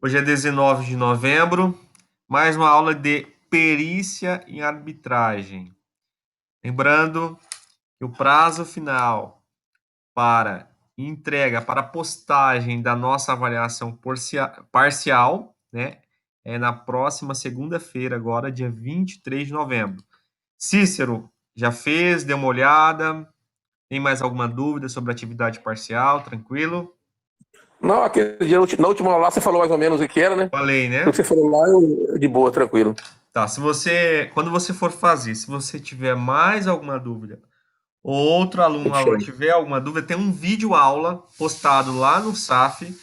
Hoje é 19 de novembro, mais uma aula de perícia em arbitragem. Lembrando que o prazo final para entrega, para postagem da nossa avaliação parcial, né, é na próxima segunda-feira, agora, dia 23 de novembro. Cícero, já fez? Deu uma olhada? Tem mais alguma dúvida sobre a atividade parcial? Tranquilo? Não, aquele dia, na última aula lá, você falou mais ou menos o que era, né? Falei, Pelo que né? você falou lá, de boa, tranquilo. Tá, quando você for fazer, se você tiver mais alguma dúvida, ou outro aluno, aluna, Show. tiver alguma dúvida, tem um vídeo aula postado lá no SAF,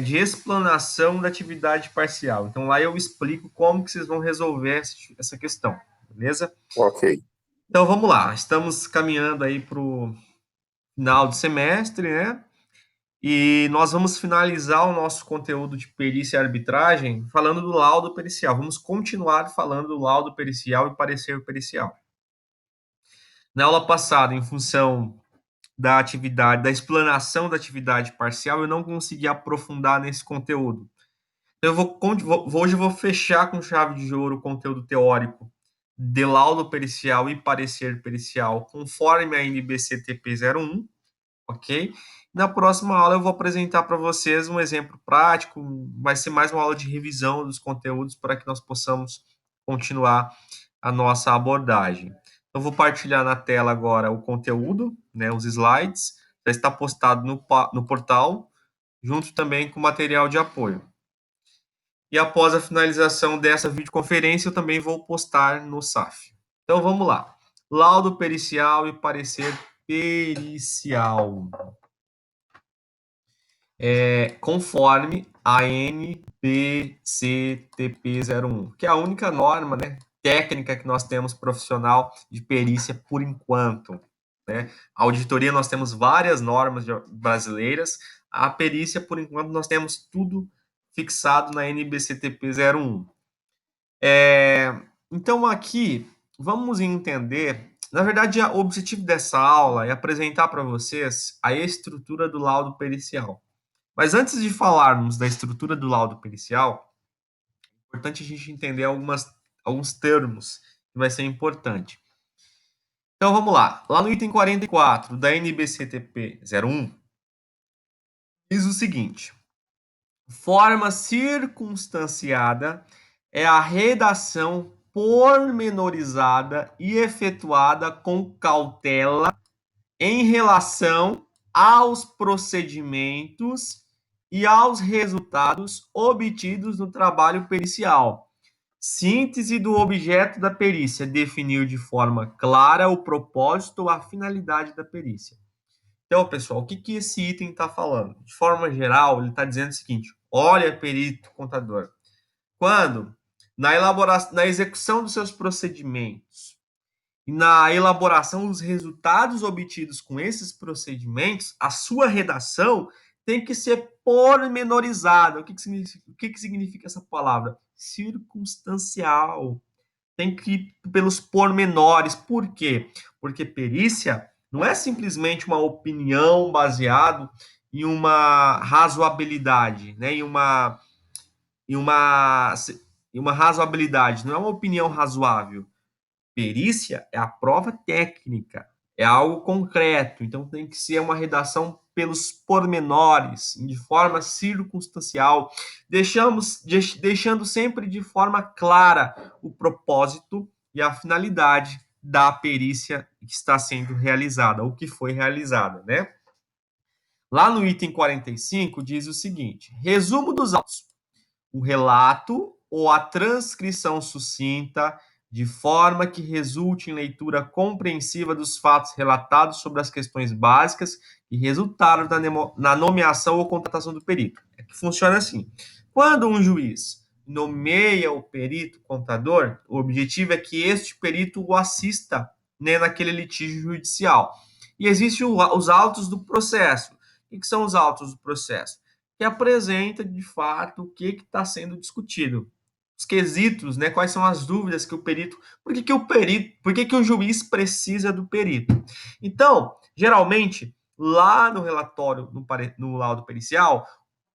de explanação da atividade parcial. Então lá eu explico como que vocês vão resolver essa questão, beleza? Ok. Então vamos lá, estamos caminhando aí para o final do semestre, né? E nós vamos finalizar o nosso conteúdo de perícia e arbitragem falando do laudo pericial. Vamos continuar falando do laudo pericial e parecer pericial. Na aula passada, em função da atividade, da explanação da atividade parcial, eu não consegui aprofundar nesse conteúdo. Então, hoje eu vou fechar com chave de ouro o conteúdo teórico de laudo pericial e parecer pericial, conforme a NBCTP 01, ok? Na próxima aula eu vou apresentar para vocês um exemplo prático, vai ser mais uma aula de revisão dos conteúdos para que nós possamos continuar a nossa abordagem. Eu vou partilhar na tela agora o conteúdo, né, os slides, já está postado no portal, junto também com material de apoio. E após a finalização dessa videoconferência, eu também vou postar no SAF. Então vamos lá. Laudo pericial e parecer pericial. Conforme a NBCTP 01, que é a única norma, né, técnica que nós temos profissional de perícia por enquanto. Né? A auditoria nós temos várias normas brasileiras, a perícia, por enquanto, nós temos tudo fixado na NBCTP 01. Então, aqui, vamos entender. Na verdade, o objetivo dessa aula é apresentar para vocês a estrutura do laudo pericial. Mas antes de falarmos da estrutura do laudo pericial, é importante a gente entender alguns termos que vai ser importante. Então vamos lá. Lá no item 44 da NBCTP 01, diz o seguinte: forma circunstanciada é a redação pormenorizada e efetuada com cautela em relação aos procedimentos e aos resultados obtidos no trabalho pericial. Síntese do objeto da perícia, definir de forma clara o propósito ou a finalidade da perícia. Então, pessoal, o que esse item está falando? De forma geral, ele está dizendo o seguinte: olha, perito contador, quando na execução dos seus procedimentos e na elaboração dos resultados obtidos com esses procedimentos, a sua redação tem que ser pormenorizada. O que significa essa palavra? Circunstancial. Tem que ir pelos pormenores. Por quê? Porque perícia não é simplesmente uma opinião baseada em uma razoabilidade, né? em uma, em uma razoabilidade, não é uma opinião razoável. Perícia é a prova técnica, é algo concreto, então tem que ser uma redação pelos pormenores, de forma circunstancial, deixando sempre de forma clara o propósito e a finalidade da perícia que está sendo realizada, ou que foi realizada, né? Lá no item 45 diz o seguinte: resumo dos autos. O relato ou a transcrição sucinta, de forma que resulte em leitura compreensiva dos fatos relatados sobre as questões básicas que resultaram na nomeação ou contratação do perito. É que funciona assim. Quando um juiz nomeia o perito contador, o objetivo é que este perito o assista, né, naquele litígio judicial. E existem os autos do processo. O que são os autos do processo? Que apresenta de fato o que está sendo discutido. Os quesitos, né? Quais são as dúvidas que o perito. Por que o juiz precisa do perito? Então, geralmente, lá no relatório, no laudo pericial,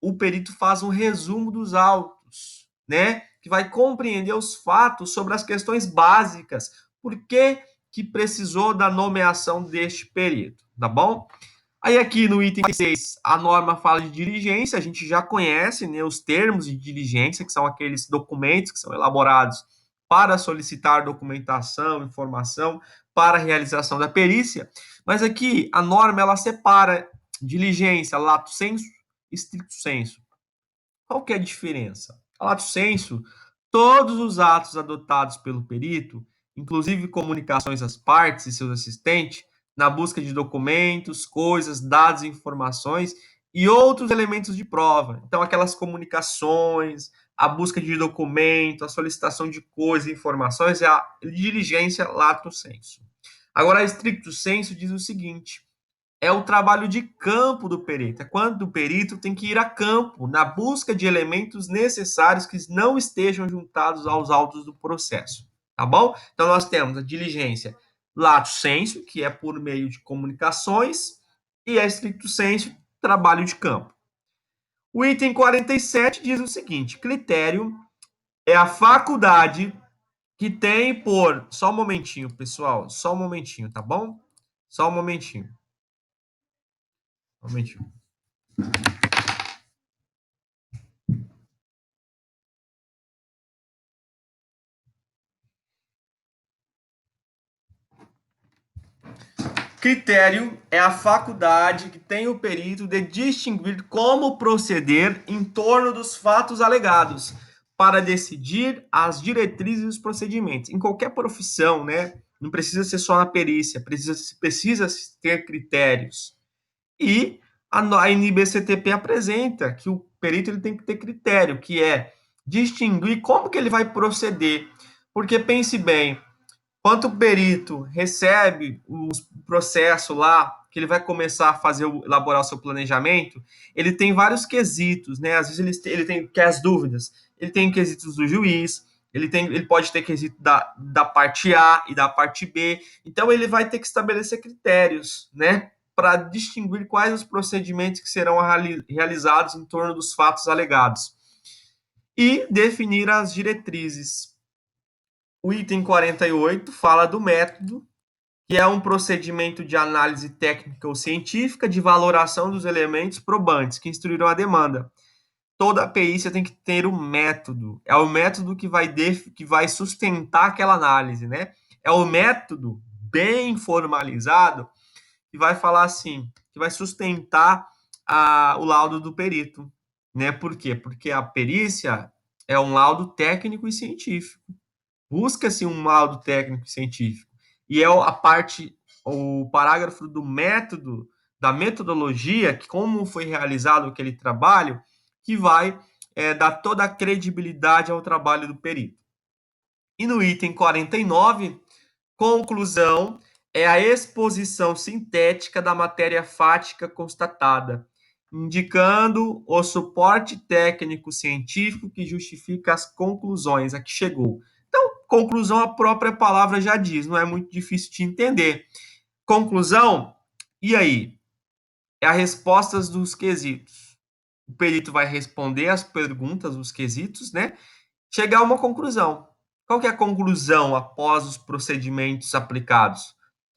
o perito faz um resumo dos autos, né? Que vai compreender os fatos sobre as questões básicas. Por que precisou da nomeação deste perito, tá bom? Aí aqui no item 6, a norma fala de diligência, a gente já conhece, né, os termos de diligência, que são aqueles documentos que são elaborados para solicitar documentação, informação para a realização da perícia. Mas aqui a norma ela separa diligência, lato sensu e stricto sensu. Qual que é a diferença? A lato sensu, todos os atos adotados pelo perito, inclusive comunicações às partes e seus assistentes, na busca de documentos, coisas, dados, informações e outros elementos de prova. Então, aquelas comunicações, a busca de documento, a solicitação de coisas e informações é a diligência lato sensu. Agora, a stricto sensu diz o seguinte: é o trabalho de campo do perito. É quando o perito tem que ir a campo na busca de elementos necessários que não estejam juntados aos autos do processo. Tá bom? Então, nós temos a diligência lato sensu, que é por meio de comunicações, e a stricto sensu, trabalho de campo. O item 47 diz o seguinte: critério é a faculdade que tem por. Só um momentinho, pessoal. Só um momentinho, tá bom? Só um momentinho. Um momentinho. Critério é a faculdade que tem o perito de distinguir como proceder em torno dos fatos alegados para decidir as diretrizes e os procedimentos. Em qualquer profissão, né? Não precisa ser só na perícia, precisa ter critérios. E a NBCTP apresenta que o perito ele tem que ter critério, que é distinguir como que ele vai proceder. Porque pense bem, quando o perito recebe o processo lá, que ele vai começar a fazer, elaborar o seu planejamento, ele tem vários quesitos, né? Às vezes ele tem que as dúvidas. Ele tem quesitos do juiz, ele pode ter quesito da parte A e da parte B. Então, ele vai ter que estabelecer critérios, né? Para distinguir quais os procedimentos que serão realizados em torno dos fatos alegados. E definir as diretrizes. O item 48 fala do método, que é um procedimento de análise técnica ou científica de valoração dos elementos probantes que instruíram a demanda. Toda perícia tem que ter um método. É o método que vai sustentar aquela análise, né? É o método bem formalizado que vai falar assim, que vai sustentar o laudo do perito, né? Por quê? Porque a perícia é um laudo técnico e científico. Busca-se um laudo técnico e científico. E é o parágrafo do método, da metodologia, que como foi realizado aquele trabalho, que vai dar toda a credibilidade ao trabalho do perito. E no item 49, conclusão é a exposição sintética da matéria fática constatada, indicando o suporte técnico-científico que justifica as conclusões a que chegou. Então, conclusão, a própria palavra já diz, não é muito difícil de entender. Conclusão, e aí? É a resposta dos quesitos. O perito vai responder as perguntas, os quesitos, né? Chegar a uma conclusão. Qual que é a conclusão após os procedimentos aplicados?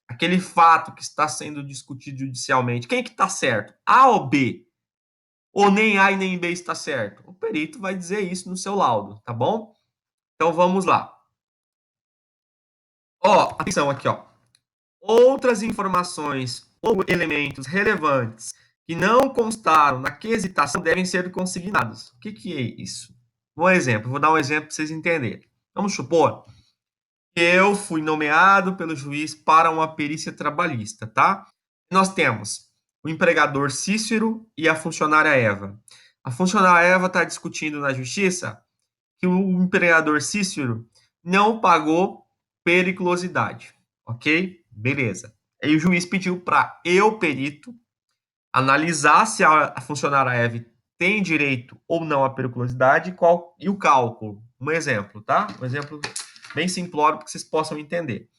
Aquele fato que está sendo discutido judicialmente. Quem que está certo? A ou B? Ou nem A e nem B está certo? O perito vai dizer isso no seu laudo, tá bom? Então vamos lá. Ó, atenção aqui, ó. Outras informações ou elementos relevantes que não constaram na quesitação devem ser consignados. O que é isso? Um exemplo, vou dar um exemplo para vocês entenderem. Vamos supor que eu fui nomeado pelo juiz para uma perícia trabalhista, tá? Nós temos o empregador Cícero e a funcionária Eva. A funcionária Eva está discutindo na justiça que o empregador Cícero não pagou periculosidade, ok? Beleza. Aí o juiz pediu para eu, perito, analisar se a funcionária Eva tem direito ou não à periculosidade e o cálculo. Um exemplo, tá? Um exemplo bem simplório para que vocês possam entender.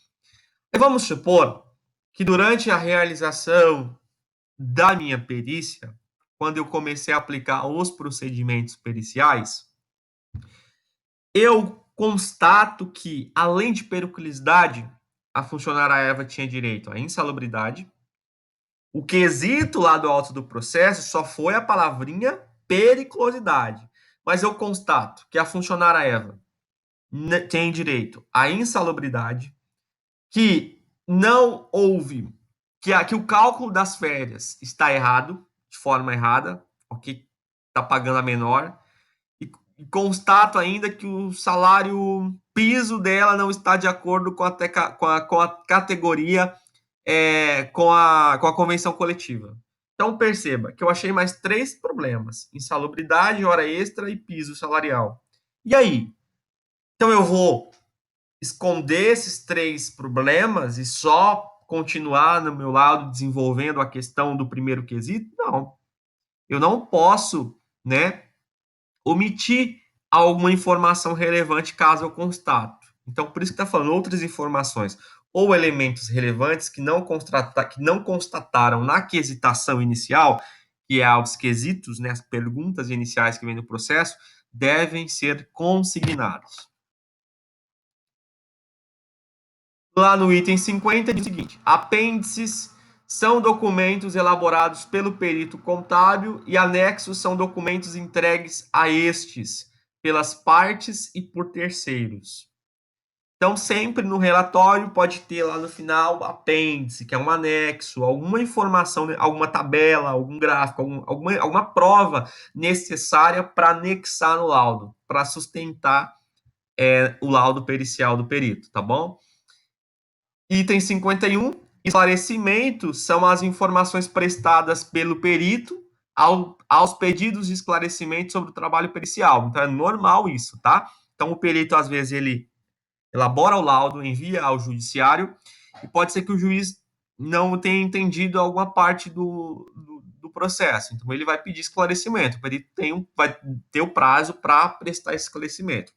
E vamos supor que durante a realização da minha perícia, quando eu comecei a aplicar os procedimentos periciais, eu constato que, além de periculosidade, a funcionária Eva tinha direito à insalubridade. O quesito lá do auto do processo só foi a palavrinha periculosidade. Mas eu constato que a funcionária Eva tem direito à insalubridade, que não houve, que o cálculo das férias está errado, de forma errada, ok? Está pagando a menor. E constato ainda que o salário piso dela não está de acordo com a categoria, com a convenção coletiva. Então perceba que eu achei mais 3 problemas: insalubridade, hora extra e piso salarial. E aí? Então eu vou esconder esses 3 problemas e só continuar no meu lado desenvolvendo a questão do primeiro quesito? Não. Eu não posso, né, omitir alguma informação relevante caso eu constato. Então, por isso que está falando outras informações ou elementos relevantes que não constataram na quesitação inicial, que é os quesitos, né, as perguntas iniciais que vêm no processo, devem ser consignados. Lá no item 50 diz o seguinte: apêndices são documentos elaborados pelo perito contábil e anexos são documentos entregues a estes pelas partes e por terceiros. Então, sempre no relatório pode ter lá no final apêndice, que é um anexo, alguma informação, alguma tabela, algum gráfico, alguma prova necessária para anexar no laudo, para sustentar o laudo pericial do perito, tá bom? Item 51, esclarecimentos são as informações prestadas pelo perito aos pedidos de esclarecimento sobre o trabalho pericial. Então, é normal isso, tá? Então, o perito, às vezes, ele elabora o laudo, envia ao judiciário, e pode ser que o juiz não tenha entendido alguma parte do processo. Então, ele vai pedir esclarecimento. O perito vai ter o prazo para prestar esse esclarecimento.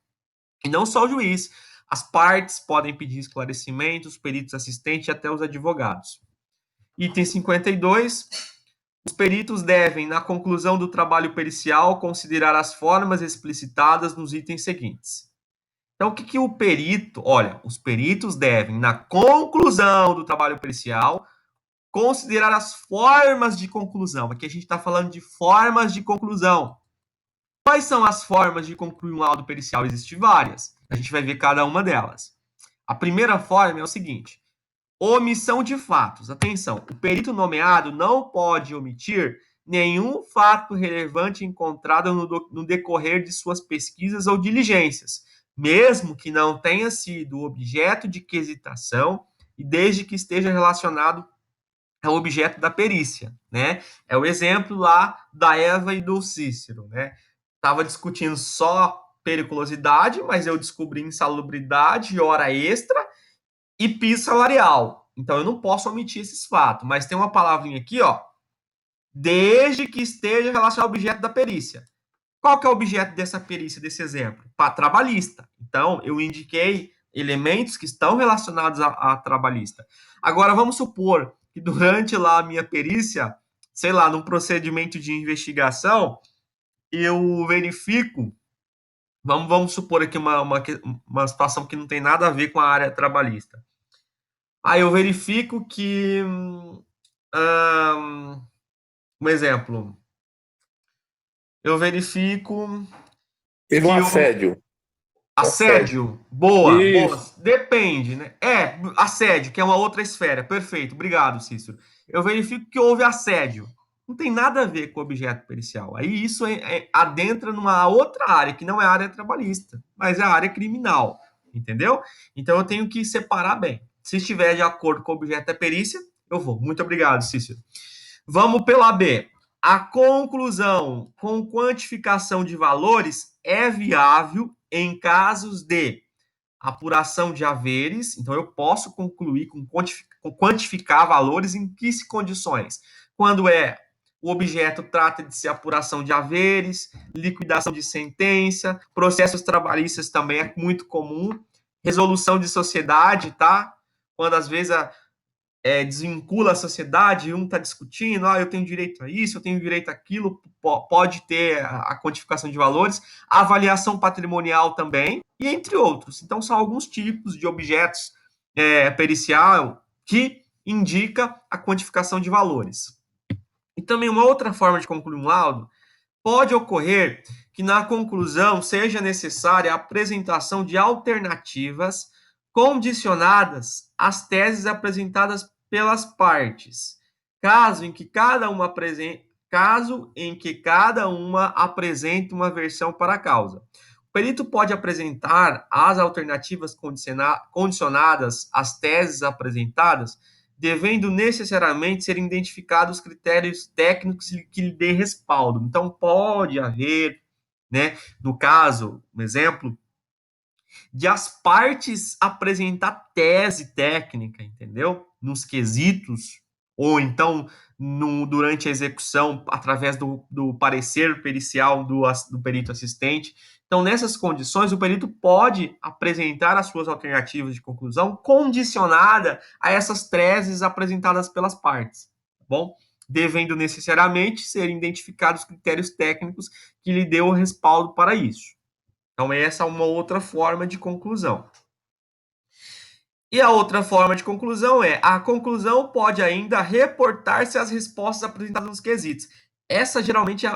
E não só o juiz, as partes podem pedir esclarecimento, os peritos assistentes e até os advogados. Item 52. Os peritos devem, na conclusão do trabalho pericial, considerar as formas explicitadas nos itens seguintes. Então, o que o perito... Olha, os peritos devem, na conclusão do trabalho pericial, considerar as formas de conclusão. Aqui a gente está falando de formas de conclusão. Quais são as formas de concluir um laudo pericial? Existem várias. A gente vai ver cada uma delas. A primeira forma é o seguinte: omissão de fatos. Atenção, o perito nomeado não pode omitir nenhum fato relevante encontrado no decorrer de suas pesquisas ou diligências, mesmo que não tenha sido objeto de quesitação e desde que esteja relacionado ao objeto da perícia, né? É o exemplo lá da Eva e do Cícero, né? Estava discutindo só periculosidade, mas eu descobri insalubridade, hora extra e piso salarial. Então eu não posso omitir esses fatos, mas tem uma palavrinha aqui, ó, desde que esteja relacionado ao objeto da perícia. Qual que é o objeto dessa perícia, desse exemplo? Trabalhista. Então eu indiquei elementos que estão relacionados a trabalhista. Agora vamos supor que durante lá a minha perícia, sei lá, num procedimento de investigação, eu verifico, vamos supor aqui uma situação que não tem nada a ver com a área trabalhista. Aí eu verifico que, um exemplo, eu verifico Teve um que assédio. assédio, boa, boa, Isso. depende, né? Assédio, que é uma outra esfera, perfeito, obrigado, Cícero. Eu verifico que houve assédio. Não tem nada a ver com o objeto pericial. Aí isso adentra numa outra área, que não é a área trabalhista, mas é a área criminal, entendeu? Então eu tenho que separar bem. Se estiver de acordo com o objeto da perícia, eu vou. Muito obrigado, Cícero. Vamos pela B. A conclusão com quantificação de valores é viável em casos de apuração de haveres. Então, eu posso concluir com quantificar valores em que condições? Quando o objeto trata de ser apuração de haveres, liquidação de sentença, processos trabalhistas também é muito comum, resolução de sociedade, tá? Quando às vezes desvincula a sociedade, um está discutindo, eu tenho direito a isso, eu tenho direito àquilo, pode ter a quantificação de valores, a avaliação patrimonial também, e entre outros. Então, são alguns tipos de objetos pericial que indica a quantificação de valores. E também uma outra forma de concluir um laudo pode ocorrer que na conclusão seja necessária a apresentação de alternativas condicionadas às teses apresentadas pelas partes, caso em que cada uma apresente uma versão para a causa. O perito pode apresentar as alternativas condicionadas às teses apresentadas, devendo necessariamente ser identificados os critérios técnicos que lhe dê respaldo. Então, pode haver, né, no caso, um exemplo, de as partes apresentar tese técnica, entendeu? Nos quesitos, ou então durante a execução, através do parecer pericial do perito assistente. Então, nessas condições, o perito pode apresentar as suas alternativas de conclusão condicionada a essas teses apresentadas pelas partes, tá bom? Devendo necessariamente ser identificados os critérios técnicos que lhe deu o respaldo para isso. Então, essa é uma outra forma de conclusão. E a outra forma de conclusão é: a conclusão pode ainda reportar-se às respostas apresentadas nos quesitos. Essa geralmente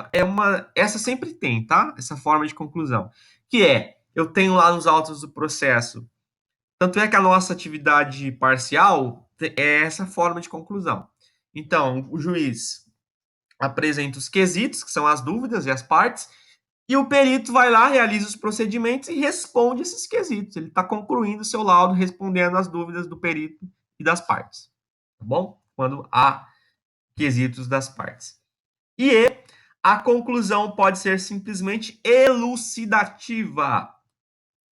essa sempre tem, tá? Essa forma de conclusão. Que é, eu tenho lá nos autos do processo. Tanto é que a nossa atividade parcial é essa forma de conclusão. Então, o juiz apresenta os quesitos, que são as dúvidas e as partes, e o perito vai lá, realiza os procedimentos e responde esses quesitos. Ele está concluindo o seu laudo, respondendo as dúvidas do perito e das partes. Tá bom? Quando há quesitos das partes. E a conclusão pode ser simplesmente elucidativa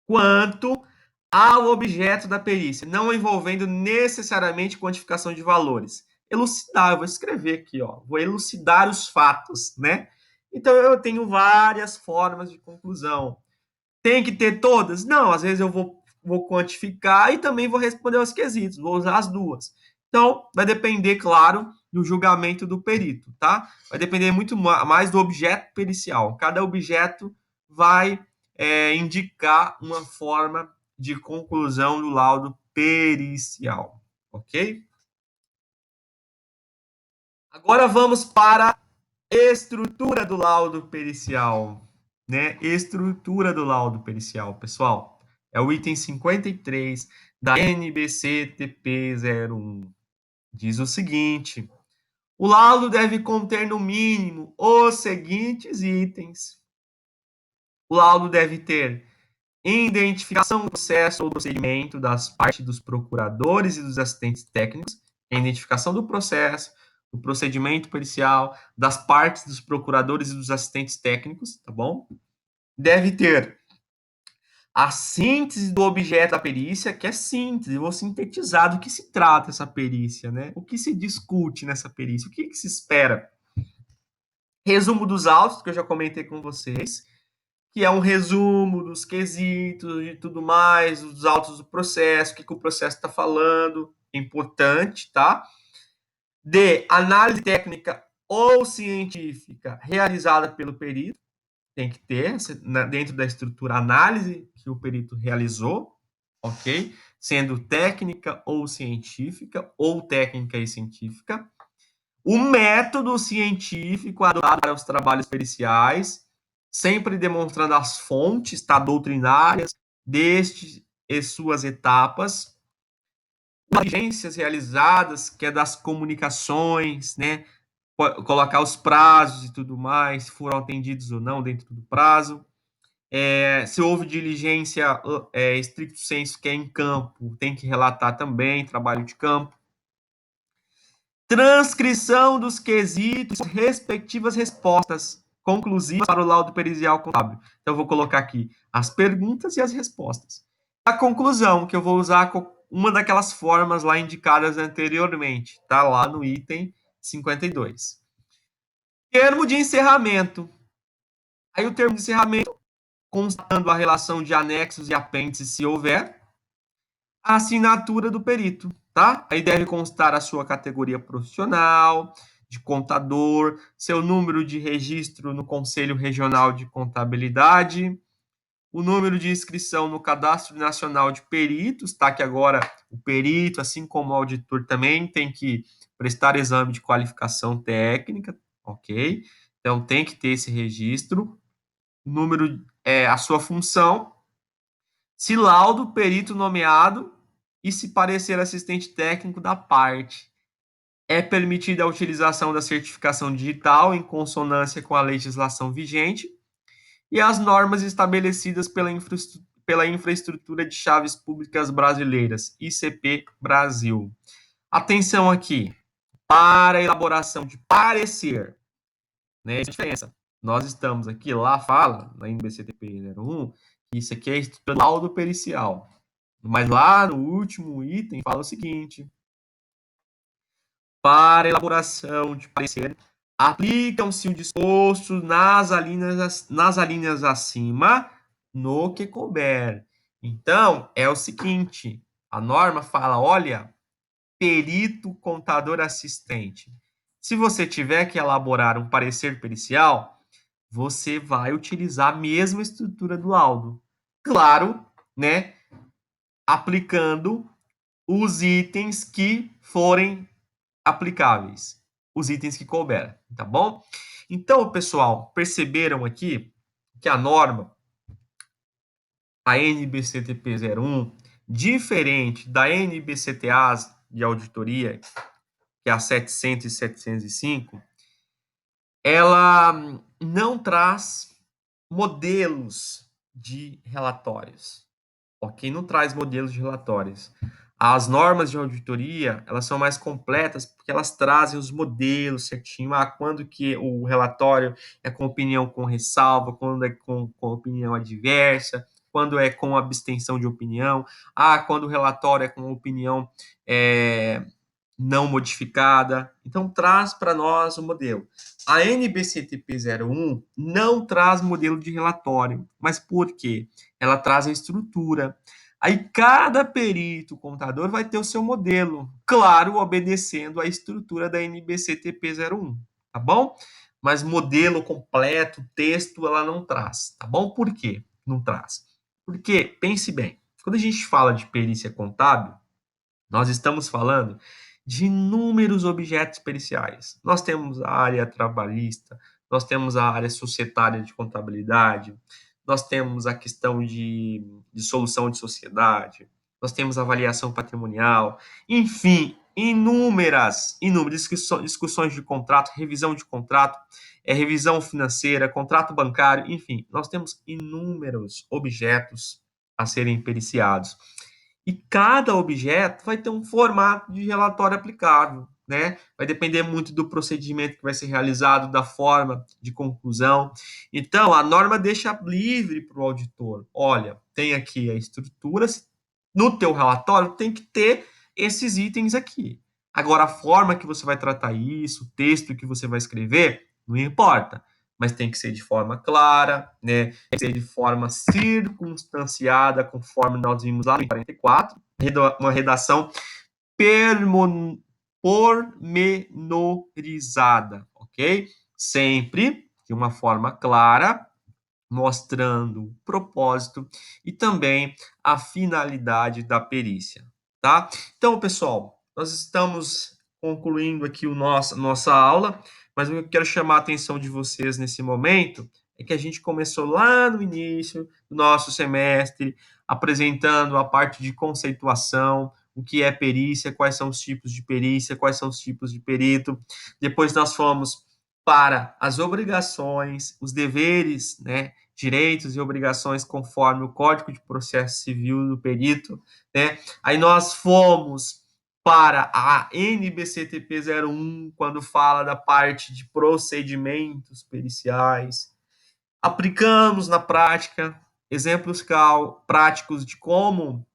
quanto ao objeto da perícia, não envolvendo necessariamente quantificação de valores. Elucidar, eu vou escrever aqui, vou elucidar os fatos, né? Então, eu tenho várias formas de conclusão. Tem que ter todas? Não, às vezes eu vou quantificar e também vou responder aos quesitos, vou usar as duas. Então, vai depender, claro, do julgamento do perito, tá? Vai depender muito mais do objeto pericial. Cada objeto vai indicar uma forma de conclusão do laudo pericial, ok? Agora vamos para a estrutura do laudo pericial, né? Estrutura do laudo pericial, pessoal. É o item 53 da NBC-TP 01. Diz o seguinte: o laudo deve conter no mínimo os seguintes itens. O laudo deve ter identificação do processo ou procedimento das partes dos procuradores e dos assistentes técnicos, a identificação do processo, do procedimento pericial, das partes dos procuradores e dos assistentes técnicos, tá bom? Deve ter a síntese do objeto da perícia, que é síntese, vou sintetizar do que se trata essa perícia, né? O que se discute nessa perícia, o que se espera? Resumo dos autos, que eu já comentei com vocês, que é um resumo dos quesitos e tudo mais, dos autos do processo, o que o processo está falando, importante, tá? D, análise técnica ou científica realizada pelo perito, tem que ter, dentro da estrutura, análise que o perito realizou, ok? Sendo técnica ou científica, ou técnica e científica. O método científico adotado para os trabalhos periciais, sempre demonstrando as fontes, tá, doutrinárias destes e suas etapas. Diligências realizadas, que é das comunicações, né? Colocar os prazos e tudo mais, se foram atendidos ou não dentro do prazo. Se houve diligência estricto sensu, que é em campo, tem que relatar também, trabalho de campo. Transcrição dos quesitos, respectivas respostas conclusivas para o laudo pericial contábil. Então, eu vou colocar aqui as perguntas e as respostas. A conclusão, que eu vou usar uma daquelas formas lá indicadas anteriormente, tá lá no item 52. Termo de encerramento. Aí o termo de encerramento, constatando a relação de anexos e apêndices, se houver, a assinatura do perito. tá? Aí deve constar a sua categoria profissional, de contador, seu número de registro no Conselho Regional de Contabilidade, o número de inscrição no Cadastro Nacional de Peritos, tá? Que agora o perito, assim como o auditor, também tem que prestar exame de qualificação técnica, ok? Então tem que ter esse registro, o número, a sua função, se laudo, perito nomeado e se parecer assistente técnico da parte. É permitida a utilização da certificação digital em consonância com a legislação vigente e as normas estabelecidas pela Infraestrutura de Chaves Públicas Brasileiras, ICP Brasil. Atenção aqui, para a elaboração de parecer, né? Essa é a diferença. Nós estamos aqui, lá fala, na NBCTP 01, que isso aqui é estrutura do laudo pericial. Mas lá no último item fala o seguinte: para elaboração de parecer, aplicam-se o disposto nas alíneas acima, no que couber. Então, é o seguinte, a norma fala, olha, perito, contador, assistente. Se você tiver que elaborar um parecer pericial, você vai utilizar a mesma estrutura do laudo. Claro, né, aplicando os itens que forem aplicáveis, os itens que couber, tá bom? Então, pessoal, perceberam aqui que a norma, a NBCTP 01, diferente da NBCTA de auditoria, que é a 700 e 705, ela não traz modelos de relatórios, ok? Não traz modelos de relatórios. As normas de auditoria, elas são mais completas porque elas trazem os modelos certinho. Quando que o relatório é com opinião com ressalva, quando é com opinião adversa, quando é com abstenção de opinião. Quando o relatório é com opinião não modificada. Então, traz para nós o modelo. A NBCTP 01 não traz modelo de relatório. Mas por quê? Ela traz a estrutura. Aí, cada perito contador vai ter o seu modelo, claro, obedecendo à estrutura da NBCTP 01, tá bom? Mas modelo completo, texto, ela não traz, tá bom? Por quê? Não traz. Porque, pense bem, quando a gente fala de perícia contábil, nós estamos falando de inúmeros objetos periciais. Nós temos a área trabalhista, nós temos a área societária de contabilidade, nós temos a questão de solução de sociedade, nós temos avaliação patrimonial, enfim, inúmeras discussões de contrato, revisão de contrato, revisão financeira, contrato bancário, enfim, nós temos inúmeros objetos a serem periciados. E cada objeto vai ter um formato de relatório aplicável, né? Vai depender muito do procedimento que vai ser realizado, da forma de conclusão. Então, a norma deixa livre para o auditor. Olha, tem aqui a estrutura, no teu relatório tem que ter esses itens aqui. Agora, a forma que você vai tratar isso, o texto que você vai escrever, não importa, mas tem que ser de forma clara, né? Tem que ser de forma circunstanciada, conforme nós vimos lá no 44, uma redação pormenorizada, ok? Sempre de uma forma clara, mostrando o propósito e também a finalidade da perícia, tá? Então, pessoal, nós estamos concluindo aqui nossa aula, mas o que eu quero chamar a atenção de vocês nesse momento é que a gente começou lá no início do nosso semestre, apresentando a parte de conceituação, o que é perícia, quais são os tipos de perícia, quais são os tipos de perito. Depois nós fomos para as obrigações, os deveres, né, direitos e obrigações conforme o Código de Processo Civil do perito, né? Aí nós fomos para a NBCTP 01, quando fala da parte de procedimentos periciais. Aplicamos na prática exemplos práticos de como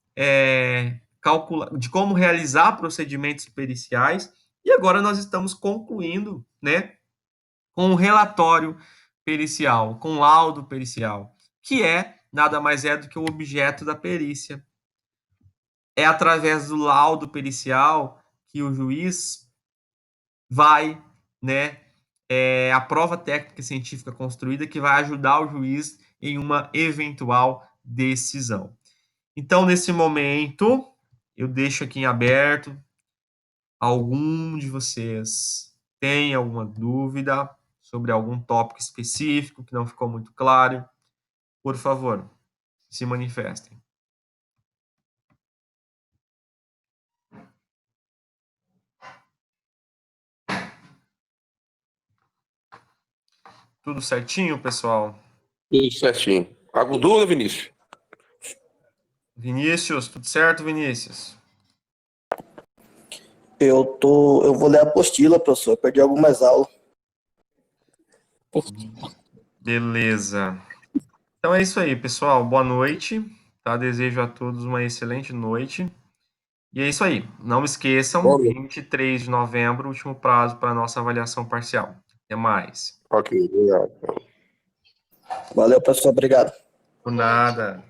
de como realizar procedimentos periciais. E agora nós estamos concluindo, né, com um relatório pericial, com laudo pericial, que é nada mais é do que o objeto da perícia. é através do laudo pericial que o juiz vai, né, a prova técnica científica construída que vai ajudar o juiz em uma eventual decisão. Então, nesse momento, eu deixo aqui em aberto. Algum de vocês tem alguma dúvida sobre algum tópico específico que não ficou muito claro? Por favor, se manifestem. Tudo certinho, pessoal? Tudo certinho. Alguma dúvida, Vinícius? Vinícius, tudo certo, Vinícius? Eu vou ler a apostila, professor. Eu perdi algumas aulas. Beleza. Então é isso aí, pessoal. Boa noite. Tá? Desejo a todos uma excelente noite. E é isso aí. Não esqueçam, Bom, 23 de novembro, último prazo para a nossa avaliação parcial. Até mais. ok, obrigado. Valeu, professor. Obrigado. Por nada.